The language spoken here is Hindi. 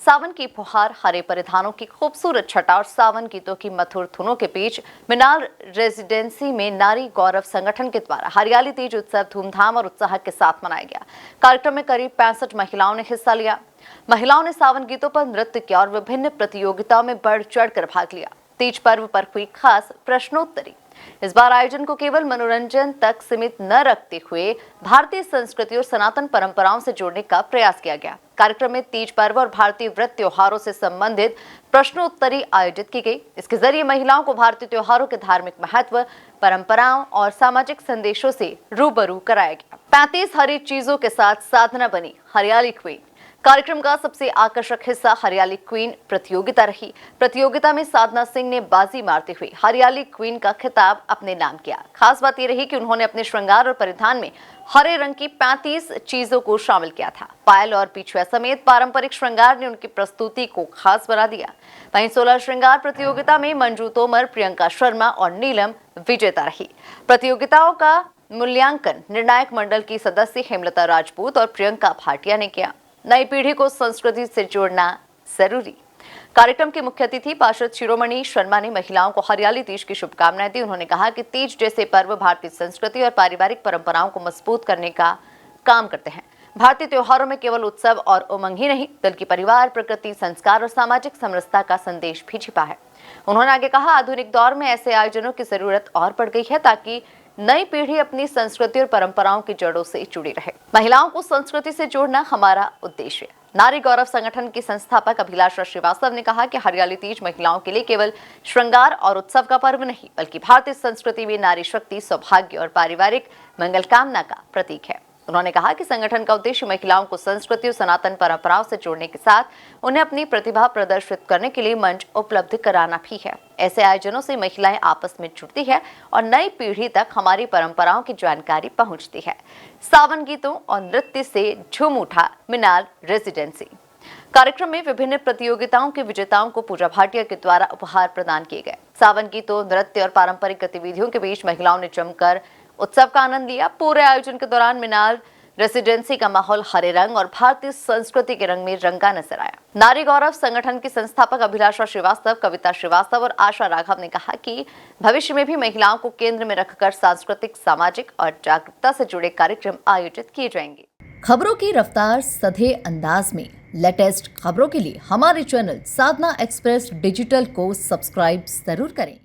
सावन की फुहार, हरे परिधानों की खूबसूरत छटा और सावन गीतों की मधुर धुनों के बीच मिनाल रेजिडेंसी में नारी गौरव संगठन के द्वारा हरियाली तीज उत्सव धूमधाम और उत्साह के साथ मनाया गया। कार्यक्रम में करीब 65 महिलाओं ने हिस्सा लिया। महिलाओं ने सावन गीतों पर नृत्य किया और विभिन्न प्रतियोगिताओं में बढ़ चढ़कर भाग लिया। तीज पर्व पर हुई खास प्रश्नोत्तरी। इस बार आयोजन को केवल मनोरंजन तक सीमित न रखते हुए भारतीय संस्कृति और सनातन परंपराओं से जोड़ने का प्रयास किया गया। कार्यक्रम में तीज पर्व और भारतीय व्रत त्योहारों से संबंधित प्रश्नोत्तरी आयोजित की गई। इसके जरिए महिलाओं को भारतीय त्योहारों के धार्मिक महत्व, परंपराओं और सामाजिक संदेशों से रूबरू कराया गया। 35 हरी चीजों के साथ साधना बनी हरियाली क्वीन। कार्यक्रम का सबसे आकर्षक हिस्सा हरियाली क्वीन प्रतियोगिता रही। प्रतियोगिता में साधना सिंह ने बाजी मारते हुए हरियाली क्वीन का खिताब अपने नाम किया। खास बात यह रही कि उन्होंने अपने श्रृंगार और परिधान में हरे रंग की 35 चीजों को शामिल किया था। पायल और पिछुआ समेत पारंपरिक श्रृंगार ने उनकी प्रस्तुति को खास बना दिया। वहीं 16 श्रृंगार प्रतियोगिता में मंजू तोमर, प्रियंका शर्मा और नीलम विजेता रही। प्रतियोगिताओं का मूल्यांकन निर्णायक मंडल की सदस्य हेमलता राजपूत और प्रियंका भाटिया ने किया। नई पीढ़ी को संस्कृति से जोड़ना जरूरी। कार्यक्रम के मुख्य अतिथि पार्षद शिरोमणि शर्मा ने महिलाओं को हरियाली तीज की शुभकामनाएं दी। उन्होंने कहा कि तीज जैसे पर्व भारतीय संस्कृति और पारिवारिक परंपराओं को मजबूत करने का काम करते हैं। भारतीय त्योहारों में केवल उत्सव और उमंग ही नहीं, बल्कि परिवार, प्रकृति, संस्कार और सामाजिक समरसता का संदेश भी छिपा है। उन्होंने आगे कहा, आधुनिक दौर में ऐसे आयोजनों की जरूरत और बढ़ गई है ताकि नई पीढ़ी अपनी संस्कृति और परंपराओं की जड़ों से जुड़ी रहे। महिलाओं को संस्कृति से जोड़ना हमारा उद्देश्य है। नारी गौरव संगठन की संस्थापक अभिलाषा श्रीवास्तव ने कहा कि हरियाली तीज महिलाओं के लिए केवल श्रृंगार और उत्सव का पर्व नहीं, बल्कि भारतीय संस्कृति में नारी शक्ति, सौभाग्य और पारिवारिक मंगल कामना का प्रतीक है। उन्होंने कहा कि संगठन का उद्देश्य महिलाओं को संस्कृति और सनातन परंपराओं से जोड़ने के साथ उन्हें अपनी प्रतिभा प्रदर्शित करने के लिए मंच उपलब्ध कराना भी है। ऐसे आयोजनों से महिलाएं आपस में जुड़ती है और नई पीढ़ी तक हमारी परंपराओं की जानकारी पहुंचती है। सावन गीतों और नृत्य से झूम उठा मिनाल रेजिडेंसी। कार्यक्रम में विभिन्न प्रतियोगिताओं के विजेताओं को पूजा भाटिया के द्वारा उपहार प्रदान किए गए। सावन गीतों, नृत्य और पारंपरिक गतिविधियों के बीच महिलाओं ने जमकर उत्सव का आनंद लिया। पूरे आयोजन के दौरान मिनाल रेसिडेंसी का माहौल हरे रंग और भारतीय संस्कृति के रंग में रंगा नजर आया। नारी गौरव संगठन की संस्थापक अभिलाषा श्रीवास्तव, कविता श्रीवास्तव और आशा राघव ने कहा कि भविष्य में भी महिलाओं को केंद्र में रखकर सांस्कृतिक, सामाजिक और जागरूकता से जुड़े कार्यक्रम आयोजित किए जाएंगे। खबरों की रफ्तार सधे अंदाज में लेटेस्ट खबरों के लिए हमारे चैनल साधना एक्सप्रेस डिजिटल को सब्सक्राइब जरूर करें।